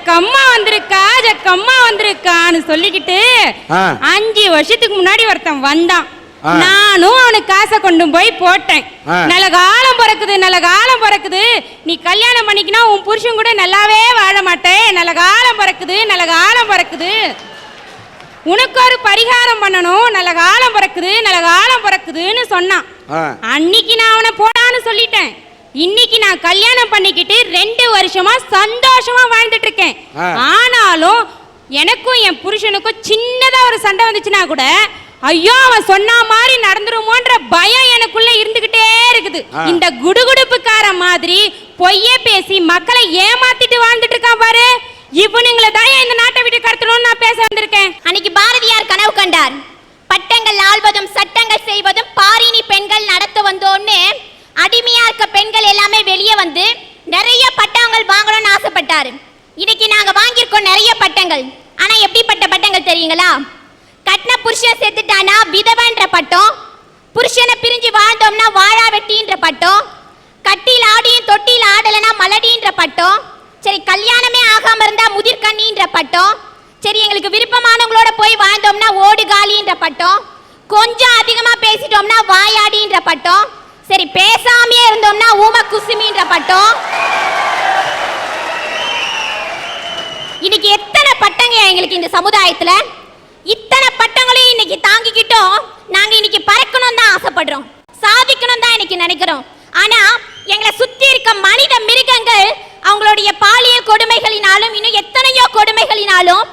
ஜக்கம்மா வந்திருக்கான்னு சொல்லிக்கிட்டு 5 வருஷத்துக்கு முன்னாடி ஒருத்தன் வந்தான். நானும் அவனுக்கு காசை கொண்டு போய் போட்டேன். நல்ல காலம் பிறக்குது, நீ கல்யாணம் பண்ணிக்கினா உன் புருஷன் கூட நல்லாவே வாழ மாட்டேன், நல்ல காலம் பிறக்குது, உனக்கு ஒரு பரிகாரம் பண்ணணும், நல்ல காலம் பிறக்குதுன்னு சொன்னான். அன்னைக்கு நான் அவனை போடான்னு சொல்லிட்டேன். இன்னைக்கு நான் கல்யாணம் பண்ணிக்கிட்டு 2 வருஷமா சந்தோஷமா வாழ்ந்துட்டு இருக்கேன். ஆனாலும் எனக்கும் என் புருஷனுக்கும் சின்னதா ஒரு சண்டை வந்துச்சுன்னா கூட ஐயோ அவன் சொன்ன மாதிரி நடந்துருமோன்ற பயம் எனக்குள்ள இருந்துகிட்டே இருக்குது. இந்த குடுகுடுப்புக்கார மாதிரி பொய்யே பேசி மக்களை ஏமாத்திட்டு வாழ்ந்துட்டு இருக்கான் பாரு. இவனுங்களை தான் இந்த நாட்டை விட்டு கடத்தணும்னு நான் பேச வந்திருக்கேன். அன்னைக்கு பாரதியார் கனவு கண்டார். பட்டங்கள் ஆள்வதும் சட்டங்கள் செய்வதும் பாரினி பெண்கள் நடத்த வந்தோன்னு அடிமையா இருக்க பெண்கள் எல்லாமே வெளியே வந்து நிறைய பட்டங்கள் வாங்கணும்னு ஆசைப்பட்டாரு. இன்னைக்கு நாங்க வாங்கியிருக்கோம் நிறைய பட்டங்கள். ஆனா எப்படிப்பட்ட பட்டங்கள் தெரியுங்களா? கட்டின புருஷன் செத்துட்டானா விதவன்ற பட்டம், புருஷனை பிரிஞ்சு வாழ்ந்தோம்னா வாழா வெட்டின்ற பட்டம், கட்டியில் ஆடியும் தொட்டியில் ஆடலைன்னா மலடின்ற பட்டம், சரி கல்யாணமே ஆகாம இருந்தா முதிர்கண்ணின்ற பட்டம், சரி எங்களுக்கு விருப்பமானவங்களோட போய் வாழ்ந்தோம்னா ஓடு காலின்ற பட்டம், கொஞ்சம் அதிகமா பேசிட்டோம்னா வாயாடின்ற பட்டம், சரி பேசாமையே இருந்தோம்னா ஊம குசுமின்ற பட்டம். இன்னைக்கு எத்தனை பட்டங்க எங்களுக்கு இந்த சமுதாயத்துல, இத்தனை பட்டங்களையும் இன்னைக்கு தாங்கிக்கிட்டோம். நாங்க இன்னைக்கு பறக்கணும் தான் ஆசைப்படுறோம், சாதிக்கணும் தான் இன்னைக்கு நினைக்கிறோம். ஆனா எங்களை சுத்தி இருக்க மனித மிருகங்கள் அவங்களுடைய பாலியல் கொடுமைகளினாலும் இன்னும் எத்தனையோ கொடுமைகளினாலும்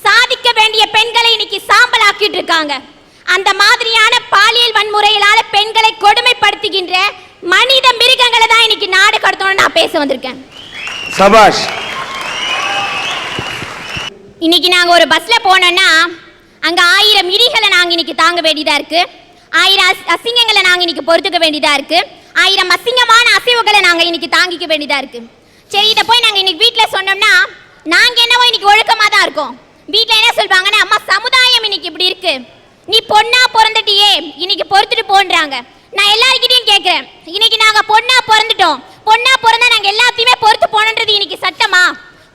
சாதிக்க வேண்டிய பெண்களை இன்னைக்கு சாம்பல் ஆக்கிட்டு இருக்காங்க. அந்த மாதிரியான பாலியல் வன்முறைகளால பெண்களை கொடுமைப்படுத்துகின்ற மனித மிருகங்களை தான் இன்னைக்கு நாடு கடத்தணும்னு நான் பேச வந்திருக்கேன். சபாஷ். இன்னைக்கு நாங்க ஒரு பஸ்ல போனோம்னா அங்க 1000 இடிகளை நாங்க இன்னைக்கு தாங்க வேண்டியதா இருக்கு, 1000 அசிங்கங்களை நாங்க இன்னைக்கு பொறுத்துக்க வேண்டியதா இருக்கு, 1000 அசிங்கமான அசைவுகளை நாங்க இன்னைக்கு தாங்கிக்க வேண்டியதா இருக்கு. சரி இதை போய் நாங்க இன்னைக்கு வீட்டுல சொன்னோம்னா நாங்க என்னவோ இன்னைக்கு ஒழுக்கமா தான் இருக்கோம். வீட்டுல என்ன சொல்வாங்கன்னா, அம்மா சமுதாயம் இன்னைக்கு இப்படி இருக்கு, நீ பொண்ணா பிறந்துட்டியே இன்னைக்கு பொறுத்துட்டு போன்றாங்க. நான் எல்லார்கிட்டையும் கேட்கிறேன், இன்னைக்கு நாங்க பொண்ணா பிறந்துட்டோம், பொண்ணா பிறந்தா நாங்க எல்லாத்தையுமே பொறுத்து போனன்றது இன்னைக்கு சட்டமா?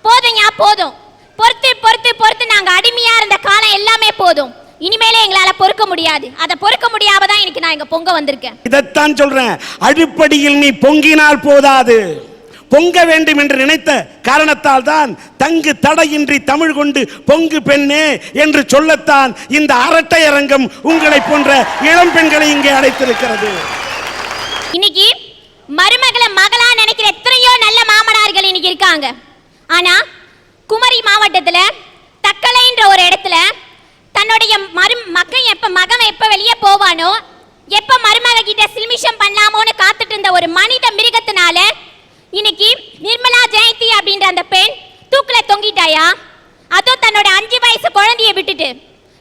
போதும் போதும், பொறுத்து பொறுத்து பொறுத்து நாங்க அடிமையா இருந்த காலம் எல்லாமே போதும். இனிமேலே எங்களால பொறுக்க முடியாது. அதை பொறுக்க முடியாமதான் இன்னைக்கு நான் இங்க பொங்க வந்திருக்கேன். இதைத்தான் சொல்றேன், அடிப்படையில் நீ பொங்கினால் போதாது, பொங்க வேண்டும் என்று நினைத்த காரணத்தால் தான் தங்கு தடையின்றி தமிழ் கொண்டு பொங்கு பெண்ணே என்று சொல்லத்தான் இந்த அரட்டை அரங்கம் உங்களை போன்ற இளம் பெண்களை இங்கே அழைத்திருக்கிறது. இன்னைக்கு மருமகளை மகளா நினைக்கிற எத்தனையோ நல்ல மாமனார்கள் இன்னைக்கு இருக்காங்க. ஆனா குமரி மாவட்டத்துல தக்கலைன்ற ஒரு இடத்துல தன்னுடைய மகன் எப்ப வெளியே போவானோ, எப்ப மருமக கிட்ட சில்மிஷம் பண்ணலாமோன்னு காத்துட்டு இருந்த ஒரு மனித மிருகத்தினால இன்னைக்கு நிர்மலா ஜெயந்தி அப்படின்ற அந்த பெண் தூக்குல தொங்கிட்டாயா? அதுவும் தன்னோட 5 வயசு குழந்தையை விட்டுட்டு.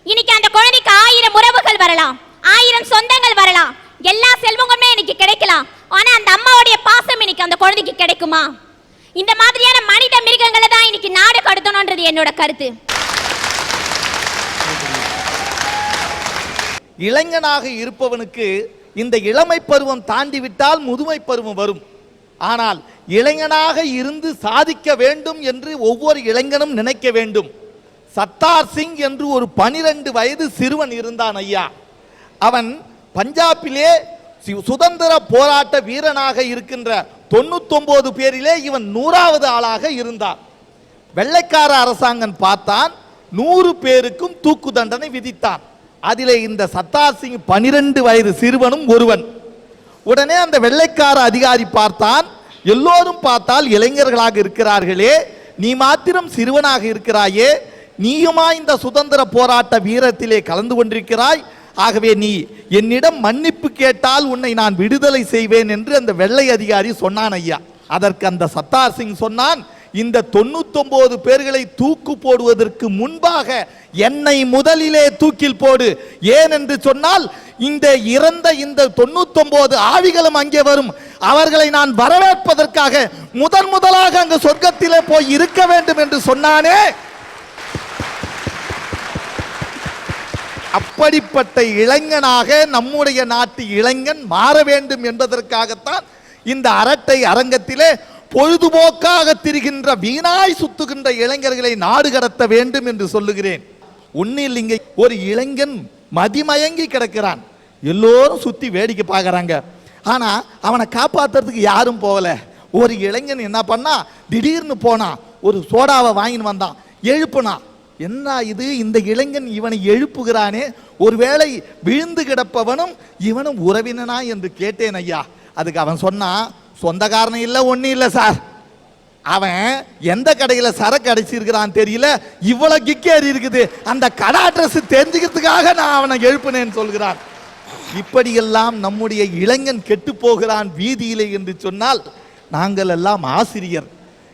இன்னைக்கு அந்த குழந்தைக்கு 1000 உறவுகள் வரலாம், 1000 சொந்தங்கள் வரலாம், எல்லா செல்வங்களுமே இன்னைக்கு கிடைக்கலாம். ஆனா அந்த அம்மாவுடைய பாசம் இன்னைக்கு அந்த குழந்தைக்கு கிடைக்குமா? இந்த மாதிரியான மனித மிருகங்களை தான் இன்னைக்கு நாடு கடத்தணும்ன்றது என்னோட கருத்து. இளைஞனாக இருப்பவனுக்கு இந்த இளமை பருவம் தாண்டி விட்டால் முதுமை பருவம் வரும். ஆனால் இளைஞனாக இருந்து சாதிக்க வேண்டும் என்று ஒவ்வொரு இளைஞனும் நினைக்க வேண்டும். சத்தார் சிங் என்று ஒரு 12 வயது சிறுவன் இருந்தான் ஐயா. அவன் பஞ்சாபிலே சுதந்திர போராட்ட வீரனாக இருக்கின்ற 99 பேரிலே இவன் 100வது ஆளாக இருந்தான். வெள்ளைக்கார அரசாங்கம் பார்த்தான், 100 பேருக்கும் தூக்கு தண்டனை விதித்தான். அதிலே இந்த சத்தார் சிங் 12 வயது சிறுவனும் ஒருவன். உடனே அந்த வெள்ளைக்கார அதிகாரி பார்த்தான், எல்லோரும் பார்த்தால் இளைஞர்களாக இருக்கிறார்களே, நீ மாத்திரம் சிறுவனாக இருக்கிறாயே, நீயுமா இந்த சுதந்திர போராட்ட வீரத்திலே கலந்து கொண்டிருக்கிறாய், ஆகவே நீ என்னிடம் மன்னிப்பு கேட்டால் உன்னை நான் விடுதலை செய்வேன் என்று அந்த வெள்ளை அதிகாரி சொன்னான் ஐயா. அதற்கு அந்த சத்தார் சிங் சொன்னான், இந்த 99 பேர்களை தூக்கு போடுவதற்கு முன்பாக என்னை முதலிலே தூக்கில் போடு. ஏன் என்று சொன்னால் இந்த இறந்த இந்த 99 ஆவிகளும் அங்கே வரும், அவர்களை நான் வரவேற்பதற்காக முதலாக அங்கு சொர்க்கத்திலே போய் இருக்க வேண்டும் என்று சொன்னானே. அப்படிப்பட்ட இளைஞனாக நம்முடைய நாட்டு இளைஞன் மாற வேண்டும் என்பதற்காகத்தான் இந்த அரட்டை அரங்கத்திலே பொழுதுபோக்காக திரிகின்ற வீணாய் சுத்துகின்ற இளைஞர்களை நாடு கடத்த வேண்டும் என்று சொல்லுகிறேன். ஒன்னில் இங்கே ஒரு இளைஞன் மதிமயங்கி கிடக்கிறான். எல்லோரும் சுத்தி வேடிக்கை பார்க்கறாங்க. ஆனா அவனை காப்பாத்துறதுக்கு யாரும் போகல. ஒரு இளைஞன் என்ன பண்ணா, திடீர்னு போனா ஒரு சோடாவை வாங்கின்னு வந்தான், எழுப்புனா. என்ன இது, இந்த இளைஞன் இவனை எழுப்புகிறானே, ஒருவேளை விழுந்து கிடப்பவனும் இவனும் உறவினனா என்று கேட்டேன் ஐயா. அதுக்கு அவன் சொன்னா, சொந்தக்காரன் இல்லை, ஒன்றும் இல்லை சார், அவன் எந்த கடையில் சரக்கு அடைச்சிருக்கிறான் தெரியல, இவ்வளவு கிக்கேறி இருக்குது, அந்த கடை அட்ரஸ் தெரிஞ்சுக்கிறதுக்காக நான் அவனை எழுப்புனேன்னு சொல்கிறான். இப்படியெல்லாம் நம்முடைய இளைஞன் கெட்டு போகிறான் வீதியிலே என்று சொன்னால், நாங்கள் எல்லாம் ஆசிரியர்,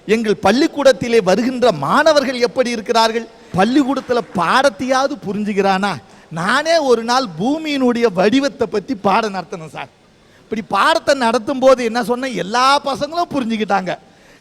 எங்கள் பள்ளிக்கூடத்திலே வருகின்ற மாணவர்கள் எப்படி இருக்கிறார்கள்? பள்ளிக்கூடத்தில் பாடத்தையாவது புரிஞ்சுக்கிறானா? நானே ஒரு நாள் பூமியினுடைய வடிவத்தை பற்றி பாடம் நடத்தணும் சார். இப்படி பாடத்தை நடத்தும் போது என்ன சொன்ன, எல்லா பசங்களும் புரிஞ்சுக்கிட்டாங்க.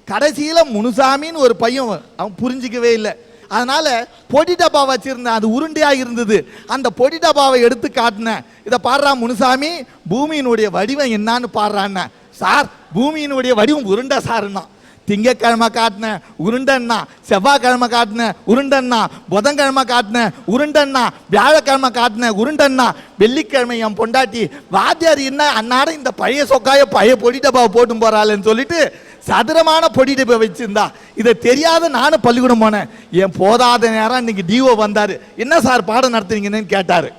கடைசியில் முனுசாமின்னு ஒரு பையன், அவன் புரிஞ்சிக்கவே இல்லை. அதனால பொடி டப்பா வச்சிருந்தேன், அது உருண்டையாக இருந்தது, அந்த பொடி டப்பாவை எடுத்து காட்டினேன். இதை பாடுறான் முனுசாமி, பூமியினுடைய வடிவம் என்னான்னு பாடுறான்னு. சார் பூமியினுடைய வடிவம் உருண்டை சாருன்னா. திங்கக்கிழமை காட்டினேன் உருண்டன்னா, செவ்வாய்க்கிழமை காட்டினேன் உருண்டன்னா, புதன்கிழமை காட்டினேன் உருண்டன்னா, வியாழக்கிழமை காட்டினேன் உருண்டன்னா, வெள்ளிக்கிழமை என் பொண்டாட்டி வாத்தியார் என்ன அன்னாட இந்த பழைய சொக்காய பழைய பொடி டப்பாவை போட்டு போறாள்ன்னு சொல்லிட்டு சதுரமான பொடி டப்பா வச்சிருந்தா. இதை தெரியாத நானும் பள்ளிக்கூடம் போனேன். என் போதாத நேரம் இன்னைக்கு டிஓ வந்தாரு, என்ன சார் பாடம் நடத்துறீங்கன்னு கேட்டாரு.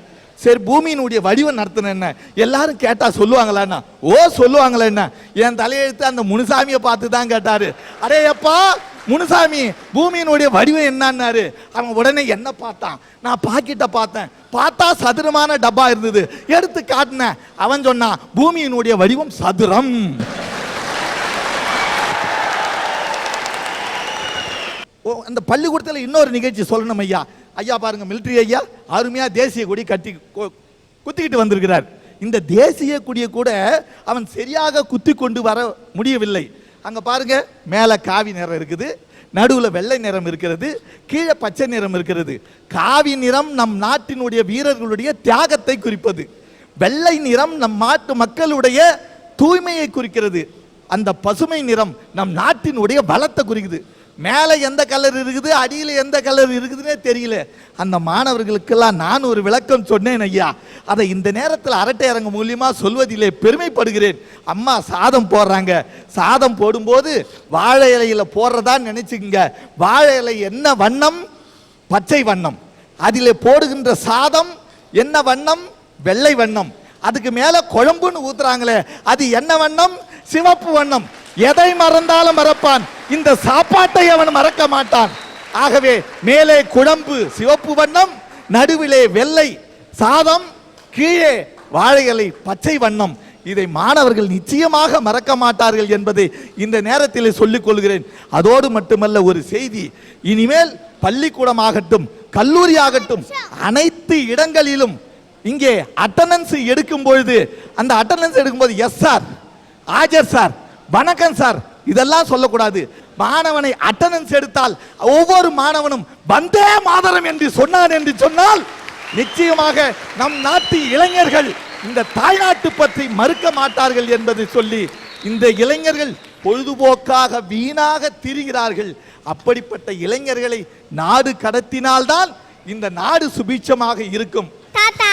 சரி பூமியினுடைய வடிவம் நடத்தின என்ன, எல்லாரும் கேட்டா சொல்லுவாங்களா? ஓ சொல்லுவாங்களா என்ன? என் தலையெழுத்து அந்த முனுசாமியை பார்த்து தான் கேட்டாரு. அடே அப்பா முனுசாமி, பூமியினுடைய வடிவம் என்னன்னாரு. அவன் உடனே என்ன பார்த்தான், நான் பாக்கெட்டை பார்த்தேன், பார்த்தா சதுரமான டப்பா இருந்தது, எடுத்து காட்டினேன். அவன் சொன்னான் பூமியினுடைய வடிவம் சதுரம். அந்த பள்ளிக்கூடத்தில் இன்னொரு நிகழ்ச்சி சொல்லணும் ஐயா. ஐயா பாருங்க, மிலிட்ரி ஐயா அருமையா தேசிய கொடி கட்டி குத்திக்கிட்டு வந்திருக்கிறார். இந்த தேசிய கொடியை கூட அவன் சரியாக குத்தி கொண்டு வர முடியவில்லை. அங்க பாருங்க, மேல காவி நிறம் இருக்குது, நடுவுல வெள்ளை நிறம் இருக்கிறது, கீழே பச்சை நிறம் இருக்கிறது. காவி நிறம் நம் நாட்டினுடைய வீரர்களுடைய தியாகத்தை குறிப்பது, வெள்ளை நிறம் நம் நாட்டு மக்களுடைய தூய்மையை குறிக்கிறது, அந்த பசுமை நிறம் நம் நாட்டினுடைய பலத்தை குறிக்குது. மேலே எந்த கலர் இருக்குது, அடியில் எந்த கலர் இருக்குதுன்னே தெரியல. அந்த மாணவர்களுக்கெல்லாம் நான் ஒரு விளக்கம் சொன்னேன் ஐயா. அதை இந்த நேரத்தில் அரட்டை அரங்கு மூலியமா சொல்வதிலே பெருமைப்படுகிறேன். அம்மா சாதம் போடுறாங்க, சாதம் போடும்போது வாழை இலையில போடுறதா நினைச்சுங்க. வாழை இலை என்ன வண்ணம்? பச்சை வண்ணம். அதிலே போடுகின்ற சாதம் என்ன வண்ணம்? வெள்ளை வண்ணம். அதுக்கு மேல குழம்புன்னு ஊத்துறாங்களே, அது என்ன வண்ணம்? சிவப்பு வண்ணம். எதை மறந்தாலும் மறப்பான், இந்த சாப்பாட்டை அவன் மறக்க மாட்டான். ஆகவே மேலே குழம்பு சிவப்பு வண்ணம், நடுவிலே வெள்ளை சாதம், கீழே வாழை இலை பச்சை வண்ணம். இதை மாணவர்கள் நிச்சயமாக மறக்க மாட்டார்கள் என்பதை இந்த நேரத்தில் சொல்லிக் கொள்கிறேன். அதோடு மட்டுமல்ல, ஒரு செய்தி, இனிமேல் பள்ளிக்கூடமாகட்டும் கல்லூரி ஆகட்டும் அனைத்து இடங்களிலும் இங்கே அட்டெண்டன்ஸ் எடுக்கும் பொழுது, அந்த அட்டெண்டன்ஸ் எடுக்கும்போது எஸ் சார், ஆஜர் சார், வணக்கம் சார், இதெல்லாம் சொல்லக்கூடாது. மாணவனை அட்டெண்டன்ஸ் எடுத்தால் ஒவ்வொரு மாணவனும் வந்தே மாதரம் என்று சொன்னான் என்று சொன்னால் நிச்சயமாக நம் நாட்டு இளைஞர்கள் இந்த தாய்நாட்டு பற்றி மறுக்க மாட்டார்கள் என்பதை சொல்லி, இந்த இளைஞர்கள் பொழுதுபோக்காக வீணாக திரிகிறார்கள். அப்படிப்பட்ட இளைஞர்களை நாடு கடத்தினால்தான் இந்த நாடு சுபீட்சமாக இருக்கும். தாத்தா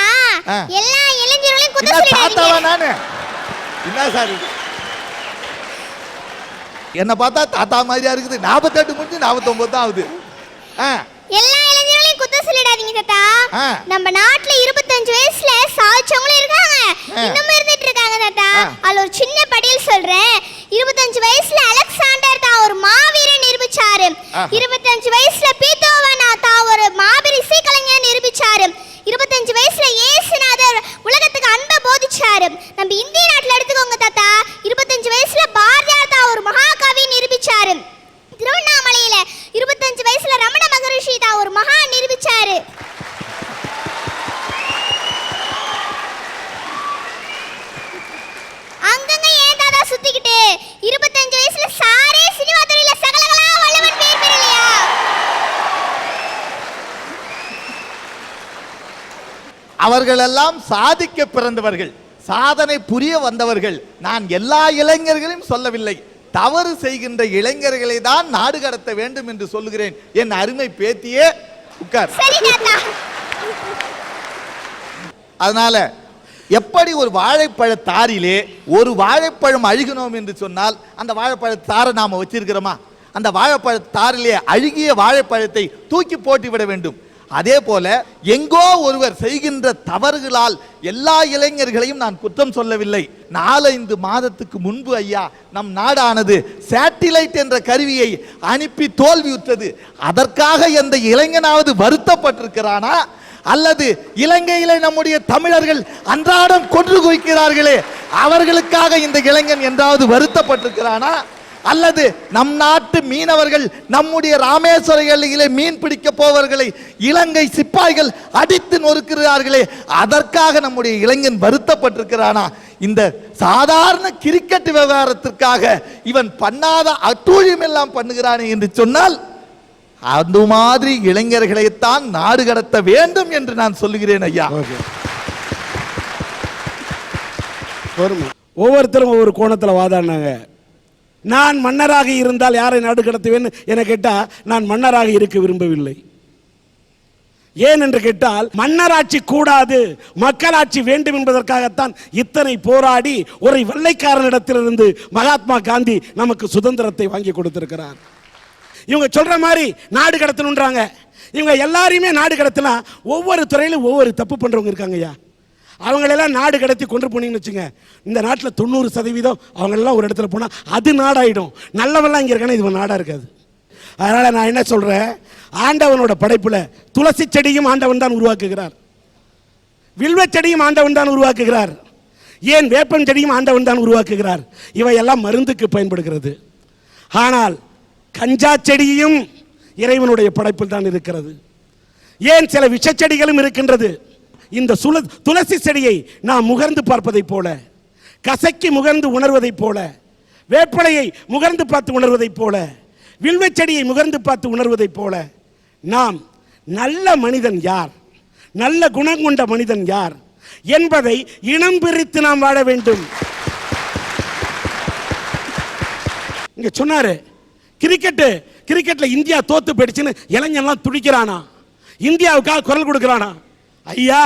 எல்லா இளைஞர்களையும் குத்த சொல்லிடாதீங்க. தாத்தாவா நானு? என்ன சார் என்ன பார்த்தா தாத்தா மாதிரியா இருக்குது? 48 முடிஞ்சு 49 தான் ஆகுது. எல்லா இளைஞர்களையும் குத்த சொல்லிடாதீங்க தாத்தா. நம்ம நாட்டுல 25 வயசுல சாதிச்சவங்களும் இருக்காங்க, இன்னும் இருந்துட்டு இருக்காங்க தாத்தா. அதுல ஒரு சின்ன படியல் சொல்றேன். 25 வயசுல அலெக்சாண்டர் தான் ஒரு மாவீரன் நிரூபிச்சாரு. 25 வயசுல பீத்தோவன் தான் ஒரு மாபெரும் இசைக்கலைஞர் நிரூபிச்சாரு. 25 வயசுல இயேசுநாதர் உலகத்துக்கு அன்பை போதிச்சாரு. நம்ம இந்திய நாட்டுல எடுத்துக்கோங்க தாத்தா, 25 வயசுல பாரதியார் தான் ஒரு மகாகவி நிரூபிச்சாரு. திருவண்ணாமலையில 25 வயசுல ரமண மகரிஷி தான் ஒரு மகா நிரூபிச்சாரு. அங்கங்க ஏன் தாத்தா சுத்திக்கிட்டு? 25 வயசுல சாரே சினிமா துறையில சகலகலா வல்லவன் பேர் பெறலையா? அவர்களெல்லாம் சாதிக்க பிறந்தவர்கள், சாதனை புரிய வந்தவர்கள். நான் எல்லா இளைஞர்களையும் சொல்லவில்லை, தவறு செய்கின்ற இளைஞர்களை தான் நாடு கடத்த வேண்டும் என்று சொல்லுகிறேன். என் அருமை பேத்தியே உட்கார். அதனால எப்படி ஒரு வாழைப்பழ தாரிலே ஒரு வாழைப்பழம் அழுகினோம் என்று சொன்னால் அந்த வாழைப்பழ தாரை நாம வச்சிருக்கிறோமா? அந்த வாழைப்பழ தாரிலே அழுகிய வாழைப்பழத்தை தூக்கி போட்டு விட வேண்டும். அதே போல எங்கோ ஒருவர் செய்கின்ற தவறுகளால் எல்லா இளைஞர்களையும் நான் குற்றம் சொல்லவில்லை. 4-5 மாதத்துக்கு முன்பு ஐயா நம் நாடானது சேட்டிலைட் என்ற கருவியை அனுப்பி தோல்வியுற்றது. அதற்காக எந்த இளைஞனாவது வருத்தப்பட்டிருக்கிறானா? அல்லது இலங்கையிலே நம்முடைய தமிழர்கள் அன்றாடம் கொன்று குவிக்கிறார்களே அவர்களுக்காக இந்த இளைஞன் என்றாவது வருத்தப்பட்டிருக்கிறானா? அல்லது நம் நாட்டு மீனவர்கள் நம்முடைய ராமேஸ்வரங்களிலே மீன் பிடிக்க போவர்களை இலங்கை சிப்பாய்கள் அடித்து நொறுக்கிறார்களே அதற்காக நம்முடைய இளைஞன் வருத்தப்பட்டிருக்கிறானா? இந்த சாதாரண கிரிக்கெட் விவகாரத்திற்காக இவன் பண்ணாத அட்டூழியம் எல்லாம் பண்ணுகிறானே என்று சொன்னால் அந்த மாதிரி இளைஞர்களைத்தான் நாடு கடத்த வேண்டும் என்று நான் சொல்லுகிறேன் ஐயா. ஒவ்வொருத்தரும் ஒவ்வொரு கோணத்தில் வாதாடினாங்க. நான் மன்னராக இருந்தால் யாரை நாடு கடத்துவேன் என கேட்டால் நான் மன்னராக இருக்க விரும்பவில்லை. ஏன் என்று கேட்டால் மன்னராட்சி கூடாது, மக்களாட்சி வேண்டும் என்பதற்காகத்தான் இத்தனை போராடி ஒரு வெள்ளைக்காரனிடத்திலிருந்து மகாத்மா காந்தி நமக்கு சுதந்திரத்தை வாங்கி கொடுத்திருக்கிறார். இவங்க சொல்ற மாதிரி நாடு கடத்தணுன்றாங்க. இவங்க எல்லாரையுமே நாடு கடத்தினா ஒவ்வொரு துறையிலும் ஒவ்வொரு தப்பு பண்றவங்க இருக்காங்க ஐயா. அவங்களெல்லாம் நாடு கடத்தி கொண்டு போனீங்கன்னு வச்சுங்க, இந்த நாட்டில் 90% அவங்களெல்லாம் ஒரு இடத்துல போனால் அது நாடாயிடும். நல்லவெல்லாம் இங்கே இருக்கானா இது நாடாக இருக்காது. அதனால் நான் என்ன சொல்கிறேன், ஆண்டவனோட படைப்பில் துளசி செடியும் ஆண்டவன் தான் உருவாக்குகிறார், வில்வ செடியும் ஆண்டவன் தான் உருவாக்குகிறார், ஏன் வேப்பம் செடியும் ஆண்டவன் தான் உருவாக்குகிறார். இவையெல்லாம் மருந்துக்கு பயன்படுகிறது. ஆனால் கஞ்சா செடியும் இறைவனுடைய படைப்பில் தான் இருக்கிறது. ஏன் சில விஷச்செடிகளும் இருக்கின்றது. இந்த துளசி செடியை நாம் முகர்ந்து பார்ப்பதைப் போல, கசக்கி முகர்ந்து உணர்வதைப் போல, வேப்பலையை முகர்ந்து பார்த்து உணர்வதைப் போல, வில்வ செடியை முகர்ந்து பார்த்து உணர்வதைப் போல நாம் நல்ல மனிதன் யார், நல்ல குணம் கொண்ட மனிதன் யார் என்பதை இனம் பிரித்து நாம் வாழ வேண்டும். இங்க சொன்னாரு கிரிக்கெட்ல இந்தியா தோத்து போயிடுச்சுன்னு இளைஞன்லாம் துடிக்கிறானா, இந்தியாவுக்காக குரல் கொடுக்கிறானா? ஐயா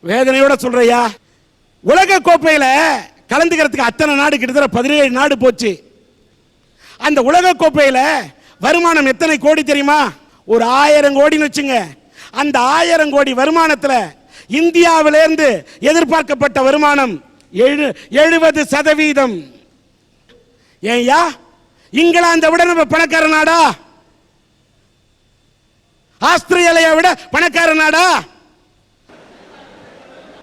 வேதனையோட சொல்றையா, உலக கோப்பையில கலந்துக்கிறதுக்கு அத்தனை நாடு கிட்டத்தட்ட 17 நாடு போச்சு. அந்த உலக கோப்பையில வருமானம் எத்தனை கோடி தெரியுமா? ஒரு 1000 கோடின்னு வச்சுங்க. அந்த 1000 கோடி வருமானத்தில் இந்தியாவிலிருந்து எதிர்பார்க்கப்பட்ட வருமானம் 70%. ஏய்யா, இங்கிலாந்தை விட நம்ம பணக்கார நாடா? ஆஸ்திரேலியா விட பணக்கார நாடா?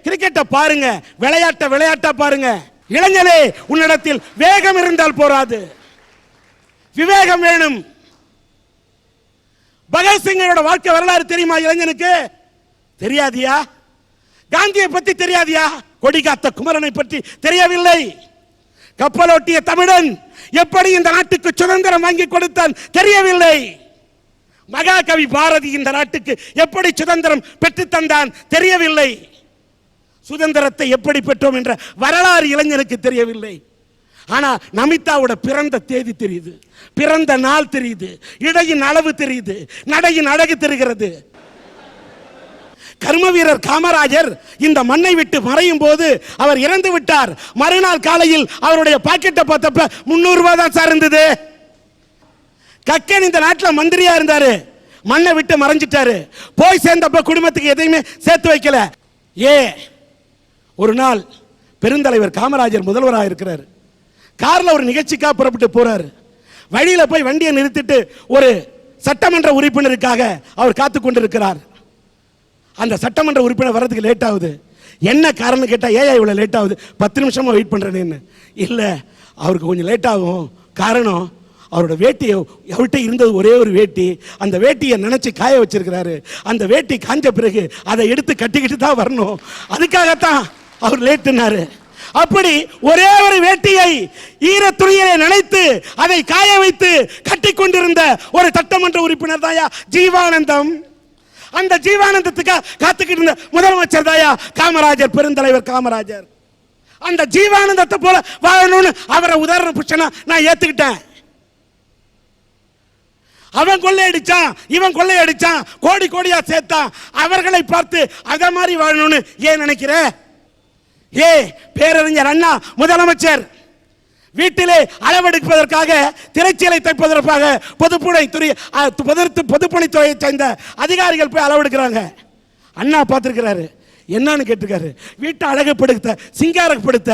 கிரிக்கெட்டை பாருங்க, விளையாட்டா பாருங்க. இளைஞனே, உன்னிடத்தில் வேகம் இருந்தால் போராது, விவேகம் வேணும். பகத்சிங்கோட வாழ்க்கை வரலாறு தெரியுமா இளைஞனுக்கு? தெரியாதியா? காந்தியை பத்தி தெரியாதியா? கொடிகாத்த குமரனை பற்றி தெரியவில்லை. கப்பலோட்டிய தமிழன் எப்படி இந்த நாட்டுக்கு சுதந்திரம் வாங்கி கொடுத்தான் தெரியவில்லை. மகாகவி பாரதி இந்த நாட்டுக்கு எப்படி சுதந்திரம் பெற்று தந்தான் தெரியவில்லை. சுதந்திரத்தை எப்படி பெற்றோம் என்ற வரலாறு இளைஞனுக்கு தெரியவில்லை. ஆனா நமிதாவோட பிறந்த தேதி தெரியுது, பிறந்த நாள் தெரியுது, இடையின் அளவு தெரியுது, நடையின் அழகு தெரிகிறது. கர்ம வீரர் காமராஜர் இந்த மண்ணை விட்டு மறையும் போது அவர் இறந்து விட்டார். மறுநாள் காலையில் அவருடைய பாக்கெட்டை பார்த்தப்ப 300 ரூபாய் தான் சார் இருந்தது. கக்கன் இந்த நாட்டில் மந்திரியா இருந்தாரு, மண்ணை விட்டு மறைஞ்சிட்டாரு. போய் சேர்ந்தப்ப குடும்பத்துக்கு எதையுமே சேர்த்து வைக்கல. ஒரு நாள் பெருந்தலைவர் காமராஜர் முதல்வராக இருக்கிறார். கார்ல ஒரு நிகழ்ச்சிக்காக புறப்பட்டு போறாரு. வழியில போய் வண்டியை நிறுத்திட்டு ஒரு சட்டமன்ற உறுப்பினருக்காக அவர் காத்து கொண்டிருக்கிறார். அந்த சட்டமன்ற உறுப்பினர் வர்றதுக்கு லேட் ஆகுது. என்ன காரணம் கேட்டா, ஏன் இவ்வளவு லேட் ஆகுது? 10 நிமிஷமா வெயிட் பண்றேன்னு. இல்ல, அவருக்கு கொஞ்சம் லேட் ஆகும். காரணம், அவரோட வேட்டியை, அவர்கிட்ட இருந்தது ஒரே ஒரு வேட்டி, அந்த வேட்டியை நினைச்சு காய வச்சிருக்கிறாரு. அந்த வேட்டி காஞ்ச பிறகு அதை எடுத்து கட்டிக்கிட்டு தான் வரணும், அதுக்காகத்தான் அவர் லேட்டுனாரு. அப்படி ஒரே ஒரு வேட்டியை ஈர துணியை நினைத்து அதை காய வைத்து கட்டி கொண்டிருந்த ஒரு சட்டமன்ற உறுப்பினர் தாயா ஜீவானந்தம். அந்த ஜீவானந்தத்துக்காக காத்துக்கிட்டு இருந்த முதலமைச்சர் தாயா காமராஜர், பெருந்தலைவர் காமராஜர். அந்த ஜீவானந்தத்தை போல வாழணும்னு அவரை உதாரண புருஷனா நான் ஏத்துக்கிட்டேன். அவன் கொள்ளையடிச்சான், இவன் கொள்ளையடிச்சான், கோடி கோடியா சேர்த்தான், அவர்களை பார்த்து அத மாதிரி வாழணும்னு ஏன் நினைக்கிற? பேரறிஞர் அண்ணா முதலமைச்சர் வீட்டிலே அளவெடுப்பதற்காக திரைச்சீலை தைப்பதற்காக பொதுப்பணித்துறையை சேர்ந்த அதிகாரிகள் போய் அளவெடுக்கிறாங்க. அண்ணா பார்த்திருக்கிறாரு, என்னன்னு கேட்டிருக்காரு, வீட்டை அழகுபடுத்த சிங்காரப்படுத்த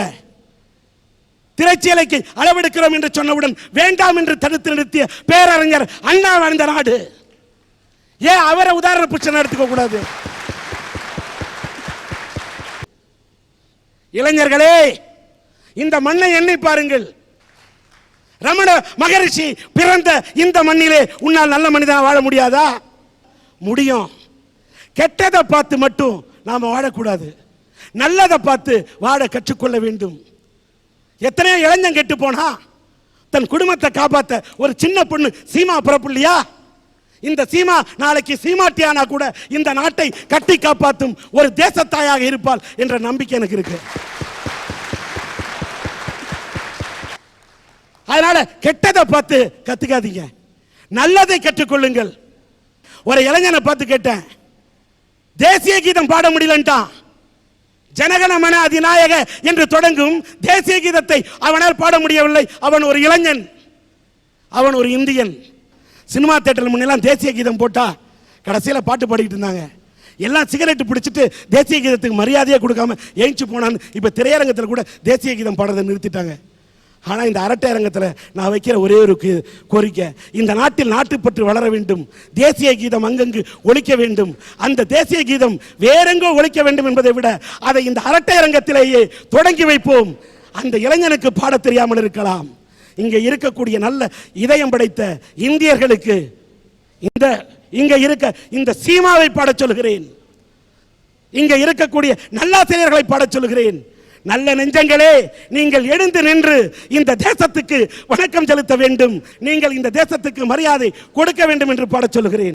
திரைச்சீலைக்கு அளவெடுக்கிறோம் என்று சொன்னவுடன் வேண்டாம் என்று தடுத்து நிறுத்திய பேரறிஞர் அண்ணா வாழ்ந்த நாடு. ஏன் அவரை உதாரண புருஷன் எடுத்துக்க கூடாது? இளைஞர்களே, இந்த மண்ணை எண்ணி பாருங்கள். ரமண மகரிஷி பிறந்த இந்த மண்ணிலே உன்னால் நல்ல மனிதனா வாழ முடியாதா? முடியும். கெட்டதை பார்த்து மட்டும் நாம வாழக்கூடாது, நல்லதை பார்த்து வாழ கற்றுக்கொள்ள வேண்டும். எத்தனையோ இளைஞன் கெட்டு போனா தன் குடும்பத்தை காப்பாத்த ஒரு சின்ன பொண்ணு சீமா பிறப்புள்ளியா? இந்த சீமா நாளைக்கு சீமாட்டியானா கூட இந்த நாட்டை கட்டி காப்பாற்றும் ஒரு தேசத்தாயாக இருப்பாள் என்ற நம்பிக்கை எனக்கு இருக்கு. அதனால கெட்டதை பார்த்து கத்துக்காதீங்க, நல்லதை கற்றுக்கொள்ளுங்கள். ஒரு இளைஞனை பார்த்து கேட்டேன், தேசிய கீதம் பாட முடியலன்ட்டான். ஜனகணமன அதிநாயக என்று தொடங்கும் தேசிய கீதத்தை அவனால் பாட முடியவில்லை. அவன் ஒரு இளைஞன், அவன் ஒரு இந்தியன். சினிமா தியேட்டர் முன்னெல்லாம் தேசிய கீதம் போட்டா கடைசியில் பாட்டு பாடிக்கிட்டு இருந்தாங்க. எல்லாம் சிகரெட் பிடிச்சிட்டு தேசிய கீதத்துக்கு மரியாதையே கொடுக்காம ஏஞ்சி போனான்னு இப்போ திரையரங்கத்தில் கூட தேசிய கீதம் பாடுறதை நிறுத்திட்டாங்க. ஆனால் இந்த அரட்டை அரங்கத்தில் நான் வைக்கிற ஒரே ஒரு கோரிக்கை, இந்த நாட்டில் நாட்டுப்பற்று வளர வேண்டும். தேசிய கீதம் அங்கங்கு ஒலிக்க வேண்டும். அந்த தேசிய கீதம் வேறெங்கோ ஒலிக்க வேண்டும் என்பதை விட அதை இந்த அரட்டை அரங்கத்திலேயே தொடங்கி வைப்போம். அந்த இளைஞனுக்கு பாட தெரியாமல் இருக்கலாம். இங்கே இருக்கக்கூடிய நல்ல இதயம் படைத்த இந்தியர்களுக்கு இங்க இருக்க இந்த சீமாவை பாட சொல்கிறேன். இங்க இருக்கக்கூடிய நல்லாசிரியர்களை பாட சொல்கிறேன். நல்ல நெஞ்சங்களே, நீங்கள் எழுந்து நின்று இந்த தேசத்துக்கு வணக்கம் செலுத்த வேண்டும். நீங்கள் இந்த தேசத்துக்கு மரியாதை கொடுக்க வேண்டும் என்று பாட சொல்கிறேன்.